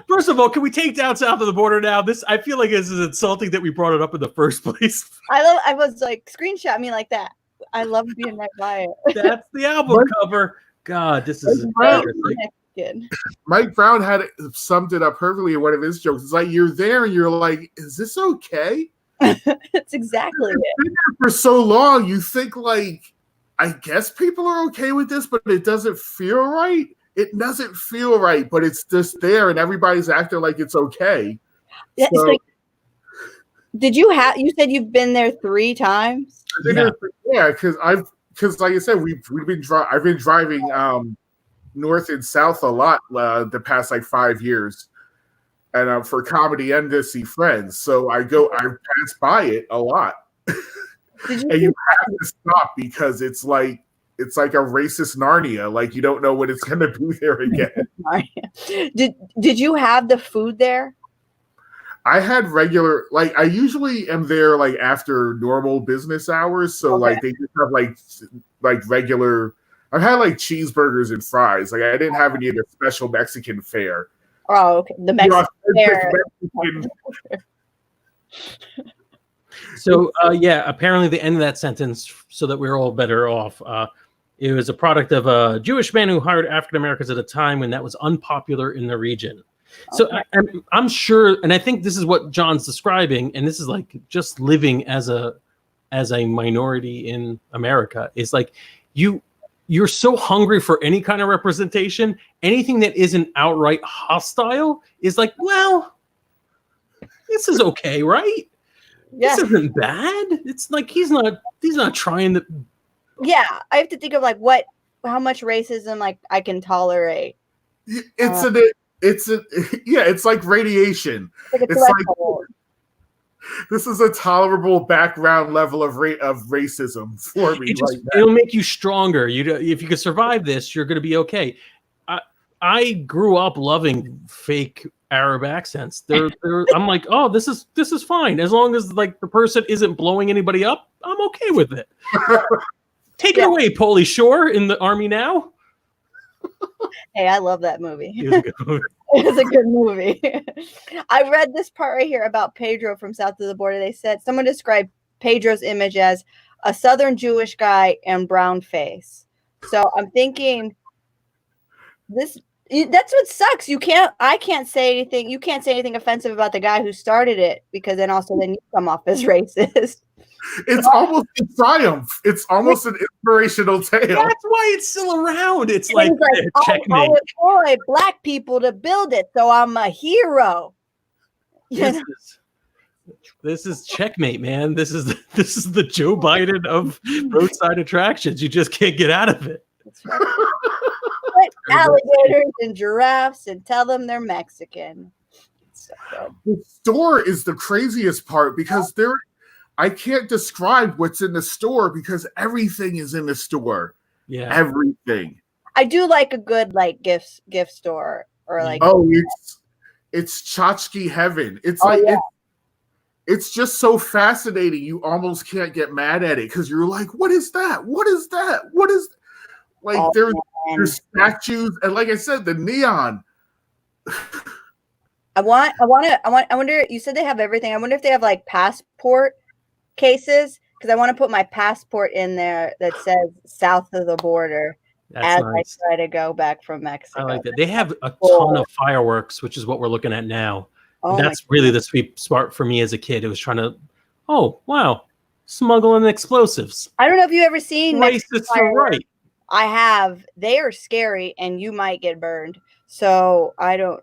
First of all, can we take down south of the border now? I feel like this is insulting that we brought it up in the first place. I was like, screenshot me like that. I love being right by it. That's the album cover. God, this is embarrassing. Mike Brown had summed it up perfectly in one of his jokes. It's like you're there and you're like, is this okay? That's exactly it. Been there for so long, you think like, I guess people are okay with this, but it doesn't feel right. It doesn't feel right, but it's just there, and everybody's acting like it's okay. Yeah, so, like, you said you've been there 3 times? Yeah, because like I said, I've been driving north and south a lot the past like 5 years, and for comedy and to see friends. So I pass by it a lot, and you have to stop because it's like a racist Narnia. Like you don't know when it's going to be there again. Did you have the food there? I had regular, like I usually am there like after normal business hours. So like they just have like regular. I've had like cheeseburgers and fries. Like I didn't have any of the special Mexican fare. Oh, okay. The Mexican fare. So apparently the end of that sentence, so that we're all better off. It was a product of a Jewish man who hired African Americans at a time when that was unpopular in the region. So I'm sure, and I think this is what John's describing, and this is like just living as a minority in America. Is like you're so hungry for any kind of representation. Anything that isn't outright hostile is like, well, this is okay, right? Yes. This isn't bad. It's like he's not trying to. Yeah, I have to think of like what much racism like I can tolerate. It's like radiation. It's like this is a tolerable background level of racism for me. It'll make you stronger. If you can survive this, you're going to be okay. I grew up loving fake Arab accents. I'm like, oh, this is fine as long as like the person isn't blowing anybody up. I'm okay with it. Take it away, Pauly Shore in the Army Now. Hey, I love that movie. It was a good movie. It was a good movie. I read this part right here about Pedro from South of the Border. They said someone described Pedro's image as a Southern Jewish guy and brown face. So I'm thinking that's what sucks. I can't say anything. You can't say anything offensive about the guy who started it because then you come off as racist. It's almost a triumph. It's almost an inspirational tale. That's why it's still around. It's like checkmate. I employ black people to build it, so I'm a hero. This is checkmate, man. This is the Joe Biden of roadside attractions. You just can't get out of it. Put alligators and giraffes and tell them they're Mexican. So the store is the craziest part because I can't describe what's in the store because everything is in the store. Yeah, everything. I do like a good like gift store or like. Oh, it's tchotchke heaven. It's it's just so fascinating. You almost can't get mad at it because you're like, what is that? What is that? What is like? There's statues and like I said, the neon. I wonder. You said they have everything. I wonder if they have like passport cases because I want to put my passport in there that says South of the Border. That's nice. I try to go back from Mexico. I like that. They have a ton of fireworks, which is what we're looking at now. Oh, that's really the sweet spot for me as a kid. It was trying to, smuggling explosives. I don't know if you've ever seen racist for right. I have. They are scary, and you might get burned. So I don't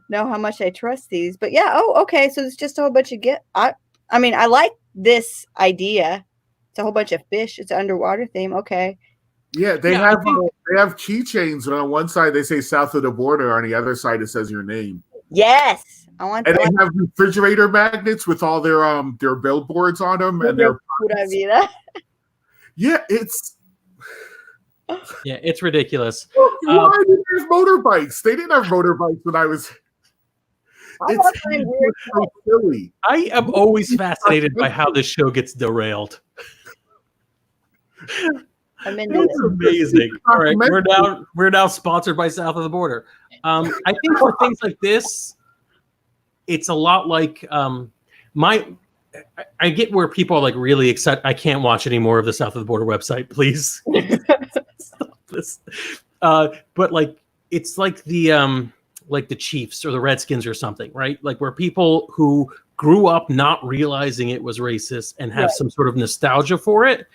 know how much I trust these. But yeah, okay. So it's just a whole bunch of I mean, I like this idea. It's a whole bunch of fish. It's an underwater theme. Okay. Yeah, they have keychains. On one side they say South of the Border. On the other side it says your name. Yes, I want. And they have refrigerator magnets with all their billboards on them and their. Yeah, it's ridiculous. Why did they have motorbikes? They didn't have motorbikes when I was. It's so silly. I am always fascinated by how this show gets derailed. It's amazing. All right, we're now sponsored by South of the Border. I think for things like this, it's a lot like I get where people are like really excited. I can't watch any more of the South of the Border website, please. Stop this. But like it's like the Chiefs or the Redskins or something, right? Like where people who grew up not realizing it was racist and have some sort of nostalgia for it.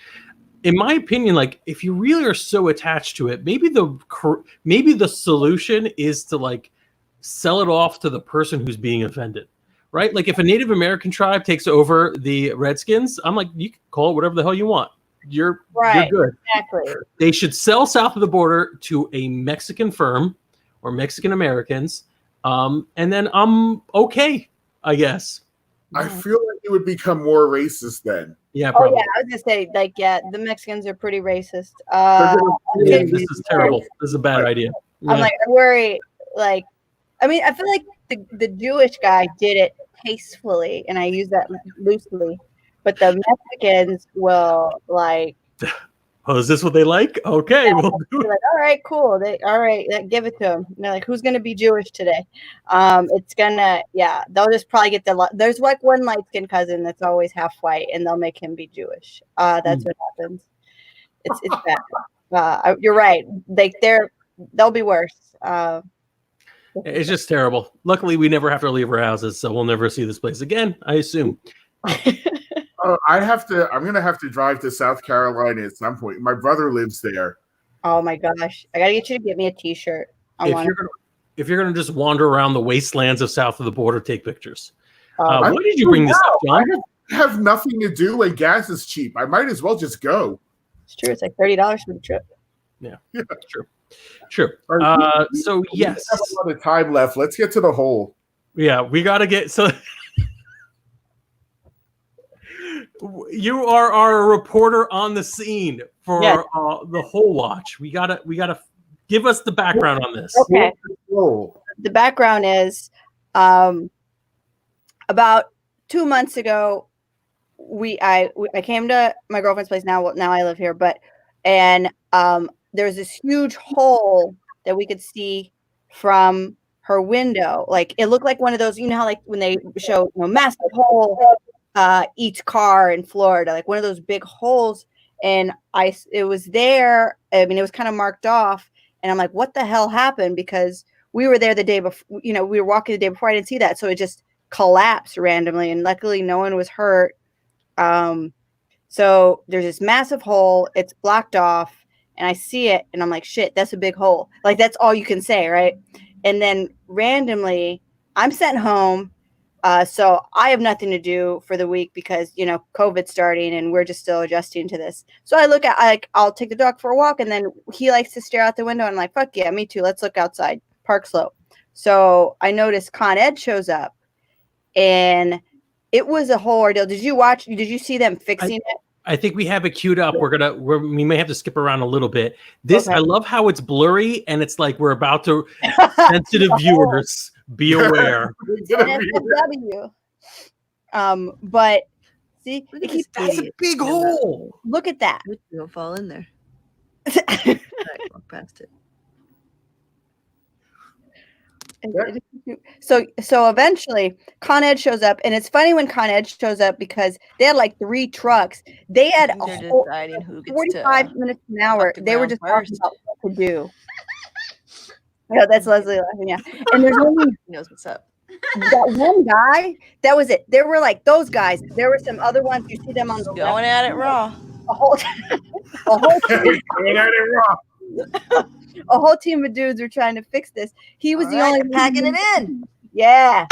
In my opinion, like if you really are so attached to it, maybe the solution is to like sell it off to the person who's being offended, right? Like if a Native American tribe takes over the Redskins, I'm like, you can call it whatever the hell you want. You're good. Exactly. They should sell South of the Border to a Mexican firm or Mexican Americans, and then I'm okay, I guess. I feel like it would become more racist then. Yeah, probably. Oh, yeah, I was gonna say, like, the Mexicans are pretty racist. This is terrible. This is a bad idea. Yeah. I'm like, I worry. Like, I mean, I feel like the Jewish guy did it tastefully, and I use that loosely. But the Mexicans will like. Oh, is this what they like? Okay, we'll do it. Like, all right, cool. Give it to them. And they're like, who's gonna be Jewish today? They'll just probably get there's like one light-skinned cousin that's always half white, and they'll make him be Jewish. That's what happens. It's bad. You're right. Like they'll be worse. It's just terrible. Luckily, we never have to leave our houses, so we'll never see this place again, I assume. I'm gonna have to drive to South Carolina at some point. My brother lives there. Oh my gosh! I gotta get you to get me a T-shirt. If you're gonna just wander around the wastelands of South of the Border, take pictures. Why did you bring this up, John? I have nothing to do, and gas is cheap. I might as well just go. It's true. It's like $30 for the trip. Yeah. Yeah. True. So yes, we have a lot of time left. Let's get to the hole. Yeah, we got to get so. You are our reporter on the scene for the whole watch. We gotta give us the background on this. Okay. The background is about 2 months ago. I came to my girlfriend's place. Now I live here, and there was this huge hole that we could see from her window. Like it looked like one of those, you know how like when they show massive hole each car in Florida, like one of those big holes. And it was there. I mean, it was kind of marked off. And I'm like, what the hell happened? Because we were there the day before, we were walking the day before. I didn't see that. So it just collapsed randomly. And luckily no one was hurt. So there's this massive hole. It's blocked off. And I see it. And I'm like, shit, that's a big hole. Like, that's all you can say, right? And then randomly, I'm sent home. So I have nothing to do for the week because, COVID's starting and we're just still adjusting to this. So I'll take the dog for a walk and then he likes to stare out the window and I'm like, fuck yeah, me too. Let's look outside. Park Slope. So I noticed Con Ed shows up and it was a whole ordeal. Did you see them fixing it? I think we have it queued up. We may have to skip around a little bit. Okay. I love how it's blurry and it's like we're about to sensitive viewers. Be aware. But see, that's a big hole. Look at that. Don't fall in there. Walk past it. So eventually Con Ed shows up, and it's funny when Con Ed shows up because they had like 3 trucks. They had a whole 45 minutes an hour. They were just talking about what to do. Yeah, that's Leslie laughing. Yeah, and there's only he knows what's up. That one guy. That was it. There were like those guys. There were some other ones. You see them on the going left. at it raw. A whole team. Going at it raw. A whole team of dudes were trying to fix this. He was only packing it in. Yeah,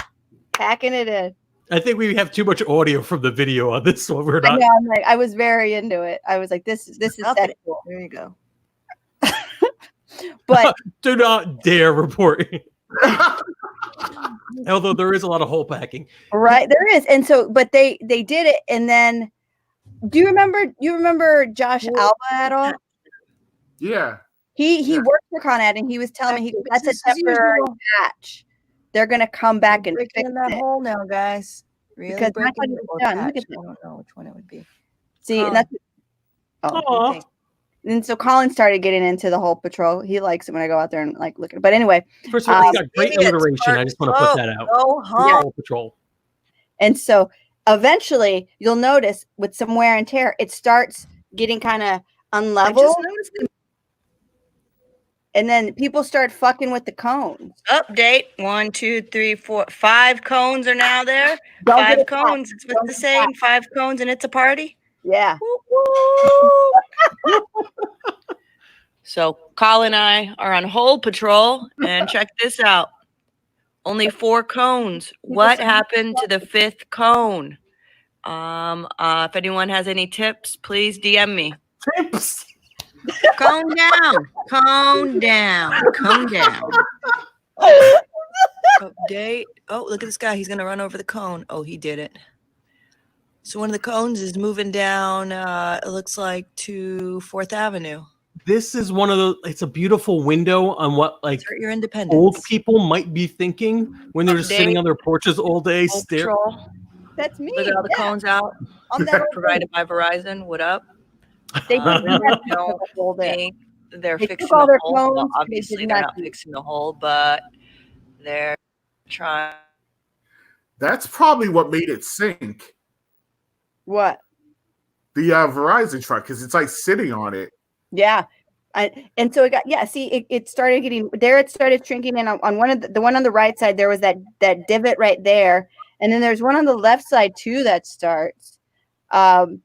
packing it in. I think we have too much audio from the video on this one. We're not. Yeah, I was very into it. I was like, this is that cool. There you go. But do not dare report. Although there is a lot of hole packing. Right, there is. And so, but they did it. And then, do you remember Josh Alba at all? Yeah. He worked for Con Ed and he was telling me that's a temporary patch. They're gonna come back and fix that hole now, guys. Really? Because breaking the done. I don't know which one it would be. See, and that's and so Colin started getting into the whole patrol. He likes it when I go out there and like look at it. But anyway, first of all, it's got great alliteration. I just want to put that out. Whole patrol. And so eventually, you'll notice with some wear and tear, it starts getting kind of unlevel. And then people start fucking with the cones. Update 1, 2, 3, 4, 5 cones are now there. 5 cones. It's what the saying. 5 cones and it's a party. Yeah. So Colin and I are on hole patrol, and check this out. Only 4 cones. What happened to the 5th cone? If anyone has any tips, please DM me. Tips. Cone down. Cone down. Come down. Update. Oh, look at this guy. He's going to run over the cone. Oh, he did it. So one of the cones is moving down, it looks like, to 4th Avenue. This is one of the, it's a beautiful window on what like your independence. Old people might be thinking when they're just sitting on their porches all day. That's me. Look at all the cones out. Provided by Verizon. What up? They don't think they're fixing the hole. Well, obviously, they're not fixing the hole, but they're trying. That's probably what made it sink. What? The Verizon truck, because it's like sitting on it. Yeah. And so it got, it started getting there. It started shrinking in on one of the one on the right side. There was that divot right there. And then there's one on the left side too that starts. And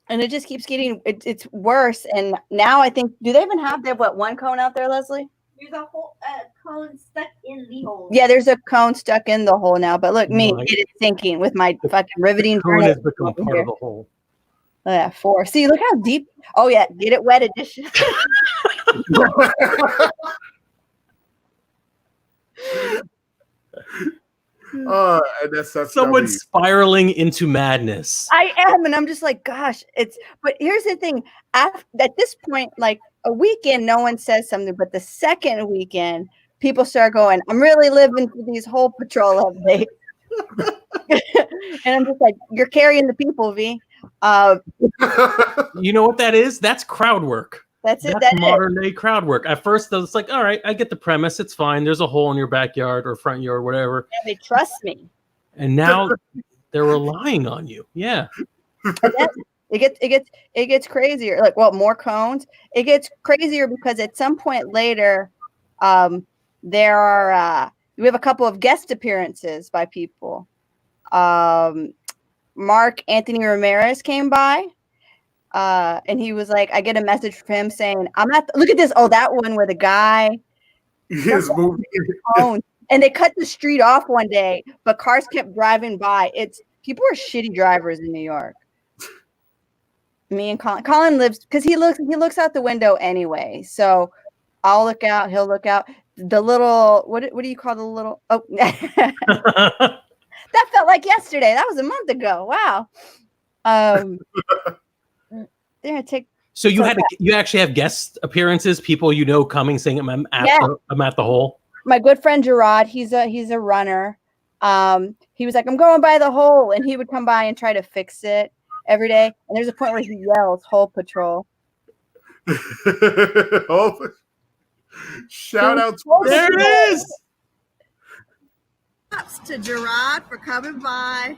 it just keeps getting, it's worse. And now I think, do they even have one cone out there, Leslie? There's a whole cone stuck in the hole. Yeah, there's a cone stuck in the hole now. But look, it is sinking with my fucking riveting. Cone has become part of the hole. Yeah, 4. See, look how deep. Oh yeah, get it wet edition. And that's Someone's spiraling into madness. I am, and I'm just like, gosh, but here's the thing. At this point, like a weekend, no one says something, but the second weekend, people start going, I'm really living for these whole patrol updates. And I'm just like, you're carrying the people, V. You know what that is? That's crowd work. That's it. That's modern day crowd work. At first, I was like, all right, I get the premise. It's fine. There's a hole in your backyard or front yard, whatever. Yeah, they trust me. And now they're relying on you. Yeah. It gets crazier. Like, well, more cones. It gets crazier because at some point later, there are we have a couple of guest appearances by people. Mark Anthony Ramirez came by. And he was like, I get a message from him saying, look at this. Oh, that one where the guy is moving. And they cut the street off one day, but cars kept driving by. People are shitty drivers in New York. Me and Colin lives because he looks out the window anyway. So I'll look out, he'll look out. The little what do you call the little that felt like yesterday. That was a month ago. Wow. They're gonna take. So you actually have guest appearances, people coming saying I'm at the hole. My good friend Gerard, he's a runner. He was like, I'm going by the hole, and he would come by and try to fix it every day. And there's a point where he yells, "Hole Patrol!" Shout out there it is. Props to Gerard for coming by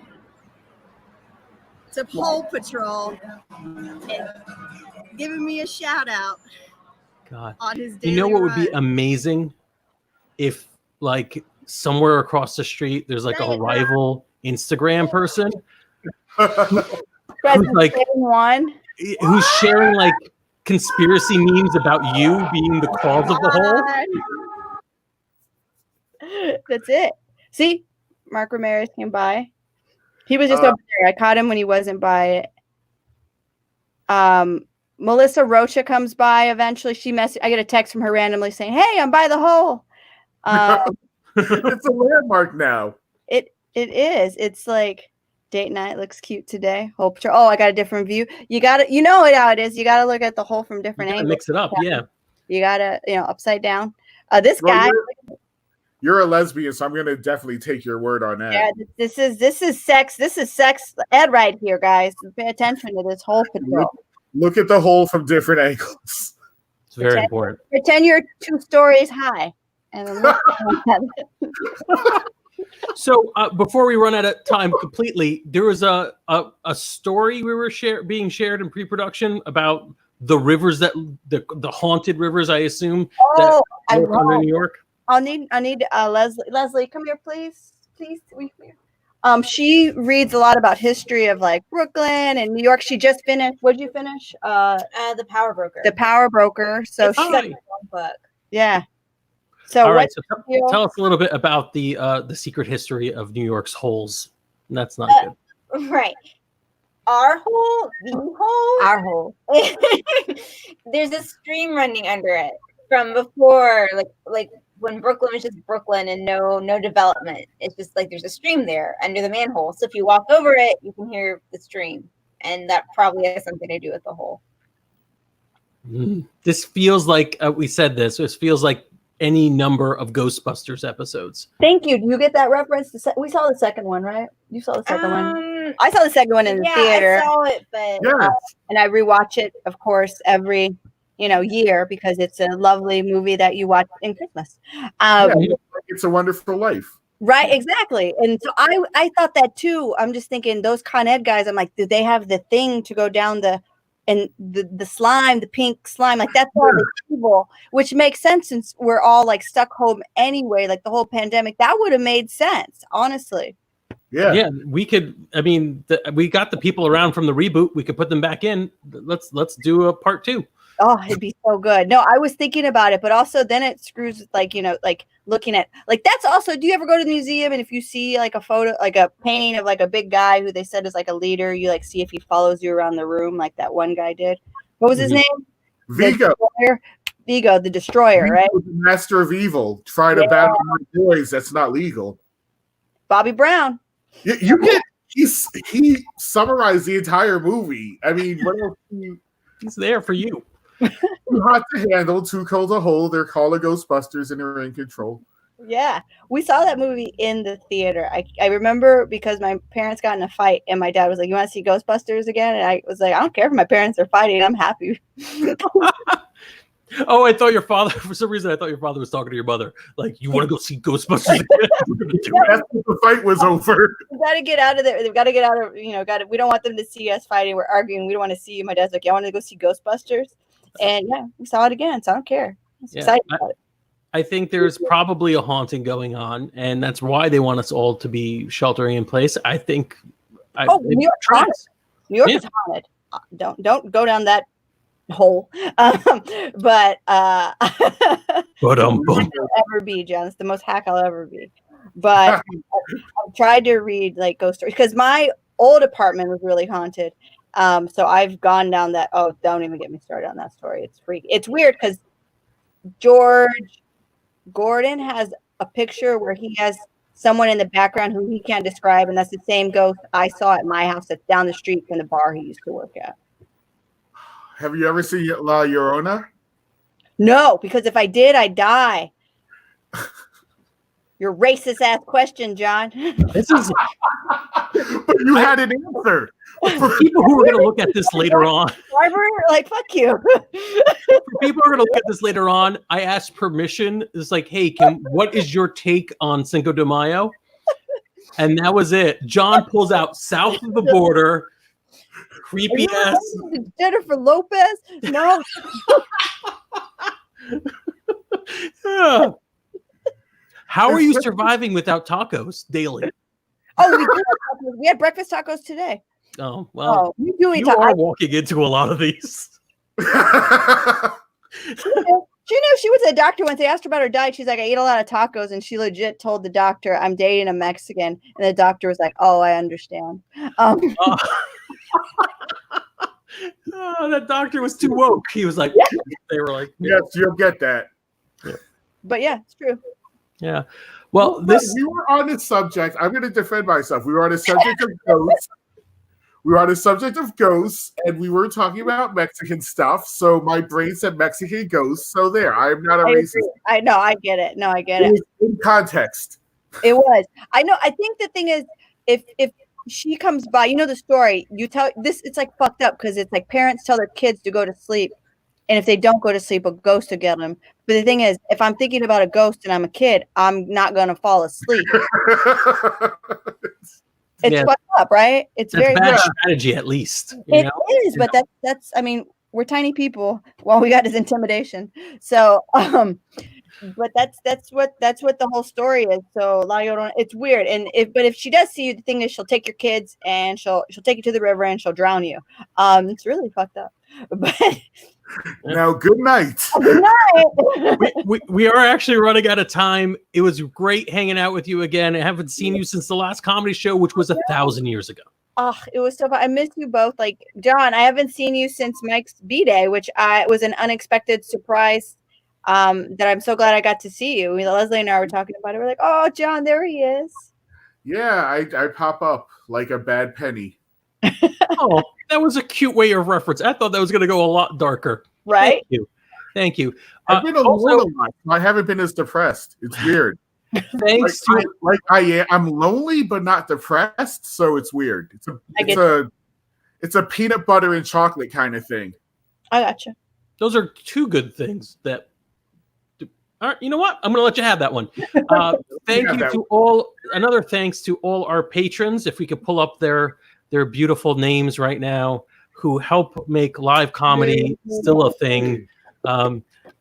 to Hole Patrol and giving me a shout out. God, on his daily you know what run. would be amazing if, like, somewhere across the street there's like a rival Instagram person who's sharing like conspiracy memes about you being the cause of the hole. That's it. See, Mark Ramirez came by. He was just over there. I caught him when he wasn't by it. Melissa Rocha comes by eventually. I get a text from her randomly saying, "Hey, I'm by the hole." It's a landmark now. It is. It's like date night looks cute today. Hole Patrol. Oh, I got a different view. You know how it is. You got to look at the hole from different angles. Mix it up, yeah. You got to, upside down. This guy. You're a lesbian, so I'm gonna definitely take your word on that. Yeah, this is sex. This is sex ed right here, guys. Pay attention to this Hole Patrol. Look at the hole from different angles. It's very important. Pretend you're 2 stories high. And then look So before we run out of time completely, there was a story we were being shared in pre-production about the rivers that the haunted rivers, I assume, that work under New York. I need Leslie, come here, please. She reads a lot about history of like Brooklyn and New York. She just finished. What did you finish? The Power Broker. The Power Broker. So she got one book. Yeah. So all right. So tell us a little bit about the secret history of New York's holes. That's not good. Right. Our hole, the hole, our hole. There's a stream running under it from before, like when Brooklyn was just Brooklyn and no development. It's just like there's a stream there under the manhole. So if you walk over it, you can hear the stream, and that probably has something to do with the hole. This feels like we said this. This feels like any number of Ghostbusters episodes. Thank you. Do you get that reference? We saw the second one, right? You saw the second one. I saw the second one in the theater. I saw it, but and I rewatch it, of course, every year because it's a lovely movie that you watch in Christmas. It's a Wonderful Life. Right, exactly. And so I thought that too. I'm just thinking those Con Ed guys, I'm like, do they have the thing to go down the slime, the pink slime, like that's all the evil, which makes sense since we're all like stuck home anyway, like the whole pandemic. That would have made sense, honestly. Yeah, we could. I mean, we got the people around from the reboot. We could put them back in. Let's do a part 2. Oh, it'd be so good. No, I was thinking about it, but also then it screws like, like looking at like that's also, do you ever go to the museum and if you see like a photo, like a painting of like a big guy who they said is like a leader, you like see if he follows you around the room like that one guy did. What was his name? Vigo. Vigo, the Destroyer, Vigo, right? the master of evil. Try to battle my boys. That's not legal. Bobby Brown. You get he summarized the entire movie. I mean, what else? He's there for you. Too hot to handle, too cold to hold. They're calling Ghostbusters and they're in control. Yeah, we saw that movie in the theater. I remember because my parents got in a fight and my dad was like, "You want to see Ghostbusters again?" And I was like, "I don't care if my parents are fighting. I'm happy." Oh, I thought your father, for some reason, I thought your father was talking to your mother. Like, you want to go see Ghostbusters again? That's what the fight was over. We got to get out of there. They've got to get out of, we don't want them to see us fighting. We're arguing. We don't want to see you. My dad's like, "Yeah, I want to go see Ghostbusters." And yeah, we saw it again. So I don't care. I'm excited about it. I think there's probably a haunting going on, and that's why they want us all to be sheltering in place. I think. New York's haunted. New York is haunted. Don't go down that hole. But ever be, John. It's the most hack I'll ever be. But I've tried to read like ghost stories because my old apartment was really haunted. So I've gone down that. Oh, don't even get me started on that story. It's freaky. It's weird because George Gordon has a picture where he has someone in the background who he can't describe, and that's the same ghost I saw at my house that's down the street from the bar he used to work at. Have you ever seen La Llorona? No, because if I did, I'd die. Your racist ass question, John. This is but you had an answer. for people who are going to look at this later on. Barbara, like fuck you. For people who are going to look at this later on, I asked permission. It's like, hey, what is your take on Cinco de Mayo? And that was it. John pulls out south of the border, creepy ass. Jennifer Lopez? No. Yeah. How are you surviving without tacos daily? Oh, we had breakfast tacos today. Oh, well, you are walking into a lot of these. She knew she went to the doctor once. They asked her about her diet. She's like, "I ate a lot of tacos," and she legit told the doctor, "I'm dating a Mexican." And the doctor was like, "Oh, I understand." That doctor was too woke. He was like, they were like, "Yes, you'll get that." Yeah. But yeah, it's true. Yeah. Well, we were on the subject. I'm going to defend myself. We were on the subject of ghosts. We were on the subject of ghosts, and we were talking about Mexican stuff. So my brain said Mexican ghosts. So there, I'm not a racist. I know, I get it. No, I get it. Was in context. It was. I know. I think the thing is, if she comes by, you know the story. You tell this. It's like fucked up because it's like parents tell their kids to go to sleep, and if they don't go to sleep, a ghost will get them. But the thing is, if I'm thinking about a ghost and I'm a kid, I'm not gonna fall asleep. It's fucked up, right? It's very bad strategy, at least. It is, but that's. I mean, we're tiny people. Well, we got his intimidation. So, but that's what the whole story is. So, La Llorona, it's weird. And if she does see you, the thing is, she'll take your kids and she'll take you to the river and she'll drown you. It's really fucked up. But now, good night. Good night. we are actually running out of time. It was great hanging out with you again. I haven't seen you since the last comedy show, which was 1,000 years ago. Oh, it was so fun. I miss you both. Like, John, I haven't seen you since Mike's B-Day, which was an unexpected surprise that I'm so glad I got to see you. Leslie and I were talking about it. We're like, oh, John, there he is. Yeah, I pop up like a bad penny. Oh, that was a cute way of reference. I thought that was going to go a lot darker. Right? Thank you. I've been alone a lot. I haven't been as depressed. It's weird. Thanks I'm lonely but not depressed, so it's weird. It's a peanut butter and chocolate kind of thing. I gotcha. Those are two good things that. All right, you know what? I'm going to let you have that one. Thank you to all. Another thanks to all our patrons. If we could pull up their beautiful names right now, who help make live comedy still a thing.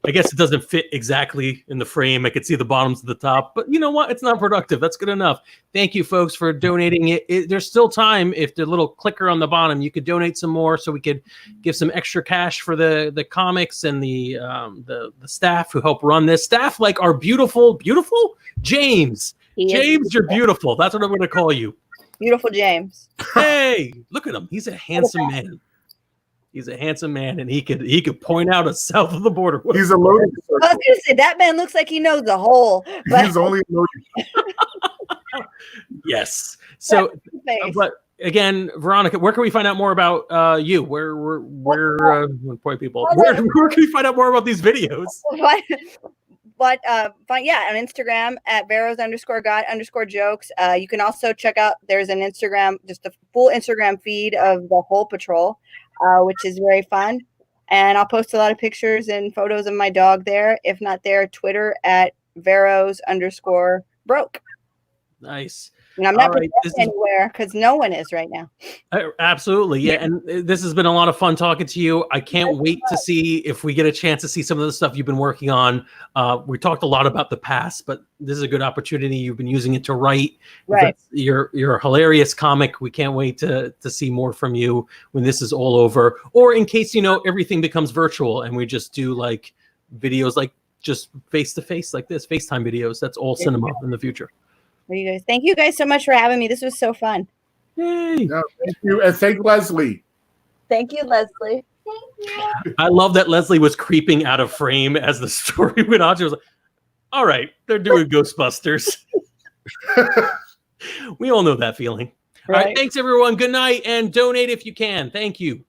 I guess it doesn't fit exactly in the frame. I could see the bottoms of the top, but you know what? It's not productive. That's good enough. Thank you, folks, for donating it. There's still time. If the little clicker on the bottom, you could donate some more, so we could give some extra cash for the comics and the staff who help run this. Staff like our beautiful James. James, you're beautiful. That's what I'm going to call you. Beautiful James. Hey, look at him. He's a handsome man. He's a handsome man, and he could point out a south of the border. He's a loaded. I was going to say that man looks like he knows the whole. But He's only loaded. Yes. So, but again, Veronica, where can we find out more about you? Where people? Where can we find out more about these videos? But on Instagram at Veros_God_jokes. You can also check out, there's an Instagram, just a full Instagram feed of the whole patrol, which is very fun. And I'll post a lot of pictures and photos of my dog there. If not there, Twitter at Veros_broke. Nice. And I'm not anywhere because no one is right now. Absolutely. Yeah. And this has been a lot of fun talking to you. I can't wait to see if we get a chance to see some of the stuff you've been working on. We talked a lot about the past, but this is a good opportunity. You've been using it to write. Right. You're a hilarious comic. We can't wait to see more from you when this is all over. Or in case, everything becomes virtual and we just do like videos, like just face to face like this, FaceTime videos. That's all cinema in the future. Thank you guys so much for having me. This was so fun. Yay. No, thank you. And thank Leslie. Thank you, Leslie. I love that Leslie was creeping out of frame as the story went on. She was like, all right, they're doing Ghostbusters. We all know that feeling. All right, thanks everyone. Good night and donate if you can. Thank you.